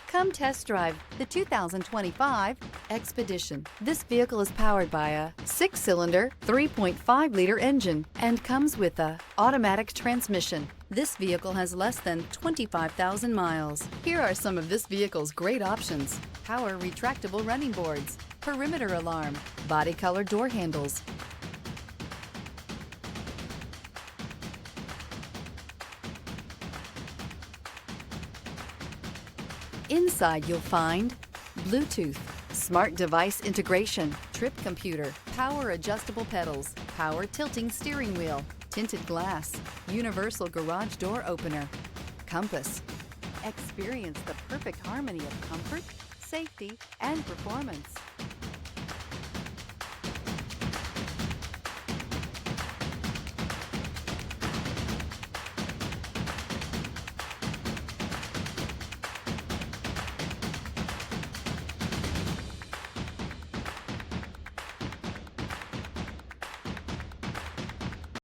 Come test drive the 2025 Expedition. This vehicle is powered by a 6-cylinder, 3.5-liter engine and comes with a automatic transmission. This vehicle has less than 25,000 miles. Here are some of this vehicle's great options: power retractable running boards, perimeter alarm, body color door handles, inside you'll find Bluetooth, smart device integration, trip computer, power adjustable pedals, power tilting steering wheel, tinted glass, universal garage door opener, compass. Experience the perfect harmony of comfort, safety, and performance.